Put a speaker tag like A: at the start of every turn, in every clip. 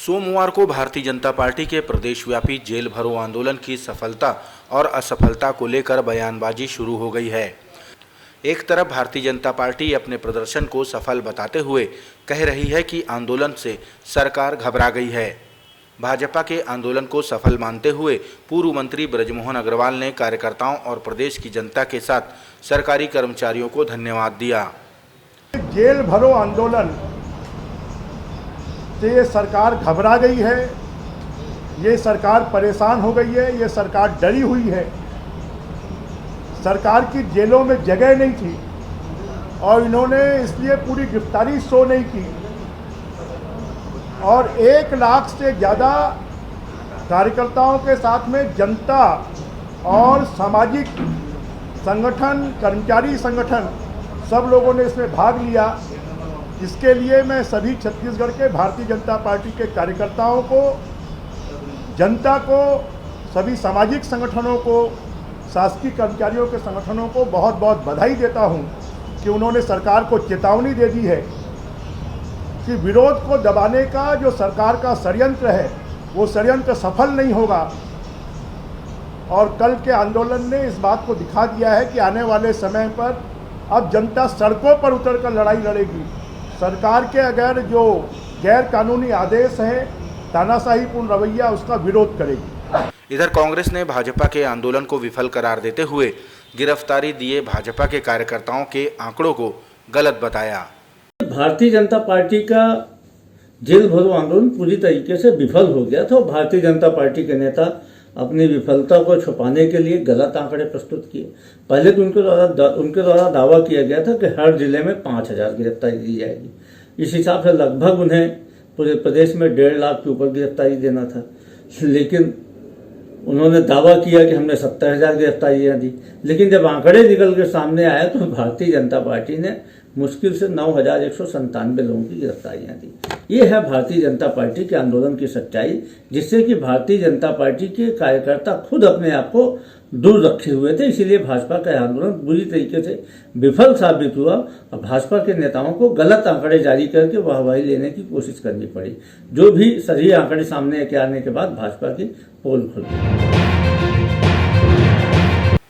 A: सोमवार को भारतीय जनता पार्टी के प्रदेशव्यापी जेल भरो आंदोलन की सफलता और असफलता को लेकर बयानबाजी शुरू हो गई है। एक तरफ भारतीय जनता पार्टी अपने प्रदर्शन को सफल बताते हुए कह रही है कि आंदोलन से सरकार घबरा गई है। भाजपा के आंदोलन को सफल मानते हुए पूर्व मंत्री ब्रजमोहन अग्रवाल ने कार्यकर्ताओं और प्रदेश की जनता के साथ सरकारी कर्मचारियों को धन्यवाद दिया।
B: जेल भरो आंदोलन से ये सरकार घबरा गई है, ये सरकार परेशान हो गई है, ये सरकार डरी हुई है। सरकार की जेलों में जगह नहीं थी और इन्होंने इसलिए पूरी गिरफ्तारी शो नहीं की और 1 लाख से ज़्यादा कार्यकर्ताओं के साथ में जनता और सामाजिक संगठन, कर्मचारी संगठन सब लोगों ने इसमें भाग लिया। इसके लिए मैं सभी छत्तीसगढ़ के भारतीय जनता पार्टी के कार्यकर्ताओं को, जनता को, सभी सामाजिक संगठनों को, शासकीय कर्मचारियों के संगठनों को बहुत बहुत बधाई देता हूं कि उन्होंने सरकार को चेतावनी दे दी है कि विरोध को दबाने का जो सरकार का षड्यंत्र है वो षड्यंत्र सफल नहीं होगा। और कल के आंदोलन ने इस बात को दिखा दिया है कि आने वाले समय पर अब जनता सड़कों पर उतरकर लड़ाई लड़ेगी। सरकार के अगर जो गैर कानूनी आदेश है, तानाशाहीपूर्ण रवैया, उसका विरोध करेगी।
A: इधर कांग्रेस ने भाजपा के आंदोलन को विफल करार देते हुए गिरफ्तारी दिए भाजपा के कार्यकर्ताओं के आंकड़ों को गलत बताया।
C: भारतीय जनता पार्टी का जेल भरो आंदोलन पूरी तरीके से विफल हो गया था और भारतीय जनता पार्टी के नेता अपनी विफलता को छुपाने के लिए गलत आंकड़े प्रस्तुत किए। पहले तो उनके द्वारा दावा किया गया था कि हर जिले में 5000 गिरफ्तारी दी जाएगी। इस हिसाब से लगभग उन्हें पूरे प्रदेश में 1.5 लाख के ऊपर गिरफ्तारी देना था, लेकिन उन्होंने दावा किया कि हमने 70,000 गिरफ्तारियाँ दी। लेकिन जब आंकड़े निकल के सामने आए तो भारतीय जनता पार्टी ने मुश्किल से 9,197 लोगों की गिरफ्तारियाँ दी। ये है भारतीय जनता पार्टी के आंदोलन की सच्चाई, जिससे कि भारतीय जनता पार्टी के कार्यकर्ता खुद अपने आप को दूर रखे हुए थे। इसीलिए भाजपा का आंदोलन बुरी तरीके से विफल साबित हुआ और भाजपा के नेताओं को गलत आंकड़े जारी करके वाहवाही लेने की कोशिश करनी पड़ी। जो भी सही आंकड़े सामने के आने के बाद भाजपा की पोल खुल गई।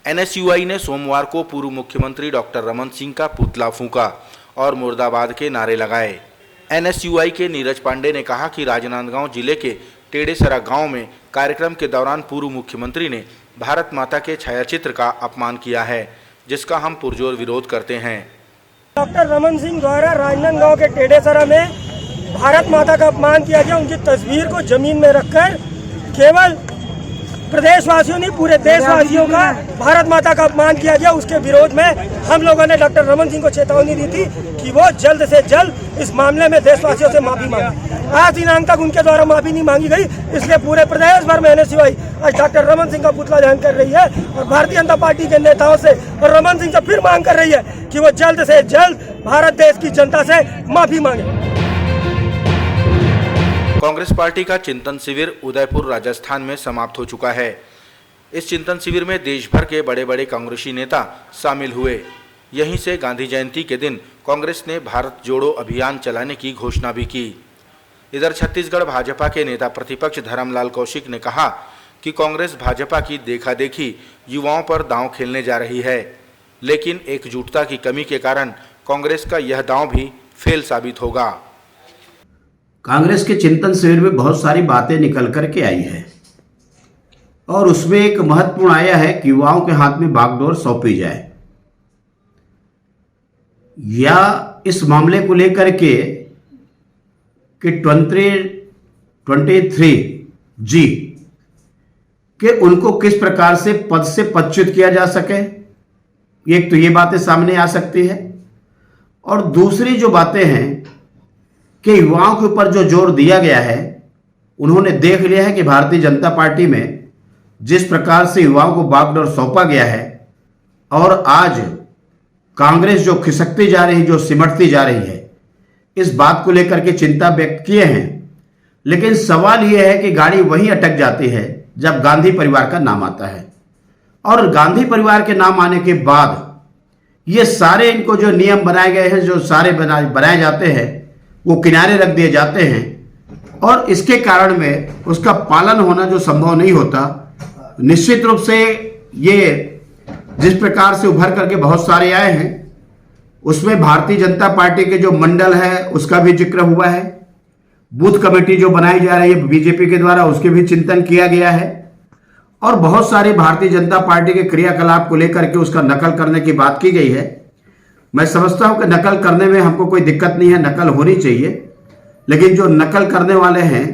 A: एनएसयूआई ने सोमवार को पूर्व मुख्यमंत्री डॉक्टर रमन सिंह का पुतला फूंका और मुर्दाबाद के नारे लगाए। एनएसयूआई के नीरज पांडे ने कहा कि राजनांदगांव जिले के टेडेसरा गांव में कार्यक्रम के दौरान पूर्व मुख्यमंत्री ने भारत माता के छायाचित्र का अपमान किया है, जिसका हम पुरजोर विरोध करते हैं।
D: डॉक्टर रमन सिंह द्वारा राजनांदगांव के टेडेसरा में भारत माता का अपमान किया गया। उनकी तस्वीर को जमीन में रखकर केवल प्रदेशवासियों नहीं, पूरे देशवासियों का भारत माता का अपमान किया गया। उसके विरोध में हम लोगों ने डॉक्टर रमन सिंह को चेतावनी दी थी कि वो जल्द से जल्द इस मामले में देशवासियों से माफी मांगे। आज दिनांक तक उनके द्वारा माफी नहीं मांगी गई, इसलिए पूरे प्रदेश भर में एनएसयूआई आज डॉक्टर रमन सिंह का पुतला दहन कर रही है और भारतीय जनता पार्टी के नेताओं से और रमन सिंह से फिर मांग कर रही है कि वो जल्द से जल्द भारत देश की जनता से माफी मांगे।
A: कांग्रेस पार्टी का चिंतन शिविर उदयपुर राजस्थान में समाप्त हो चुका है। इस चिंतन शिविर में देश भर के बड़े बड़े कांग्रेसी नेता शामिल हुए। यहीं से गांधी जयंती के दिन कांग्रेस ने भारत जोड़ो अभियान चलाने की घोषणा भी की। इधर छत्तीसगढ़ भाजपा के नेता प्रतिपक्ष धर्मलाल कौशिक ने कहा कि कांग्रेस भाजपा की देखा-देखी युवाओं पर दांव खेलने जा रही है, लेकिन एकजुटता की कमी के कारण कांग्रेस का यह दांव भी फेल साबित होगा।
E: कांग्रेस के चिंतन शिविर में बहुत सारी बातें निकल कर के आई है और उसमें एक महत्वपूर्ण आया है कि युवाओं के हाथ में बागडोर सौंपी जाए या इस मामले को लेकर के कि 23G कि उनको किस प्रकार से पद से पदच्युत किया जा सके। एक तो ये बातें सामने आ सकती है और दूसरी जो बातें हैं कि युवाओं के ऊपर जो जोर दिया गया है, उन्होंने देख लिया है कि भारतीय जनता पार्टी में जिस प्रकार से युवाओं को बागडोर सौंपा गया है और आज कांग्रेस जो खिसकती जा रही, जो सिमटती जा रही है, इस बात को लेकर के चिंता व्यक्त किए हैं। लेकिन सवाल यह है कि गाड़ी वहीं अटक जाती है जब गांधी परिवार का नाम आता है और गांधी परिवार के नाम आने के बाद ये सारे इनको जो नियम बनाए गए हैं, जो सारे बनाए जाते हैं, वो किनारे रख दिए जाते हैं और इसके कारण में उसका पालन होना जो संभव नहीं होता। निश्चित रूप से ये जिस प्रकार से उभर करके बहुत सारे आए हैं, उसमें भारतीय जनता पार्टी के जो मंडल है उसका भी जिक्र हुआ है, बूथ कमेटी जो बनाई जा रही है बीजेपी के द्वारा उसके भी चिंतन किया गया है, और बहुत सारे भारतीय जनता पार्टी के क्रियाकलाप को लेकर के उसका नकल करने की बात की गई है। मैं समझता हूं कि नकल करने में हमको कोई दिक्कत नहीं है, नकल होनी चाहिए, लेकिन जो नकल करने वाले हैं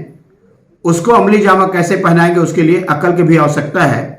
E: उसको अमली जामा कैसे पहनाएंगे उसके लिए अकल की भी आवश्यकता है।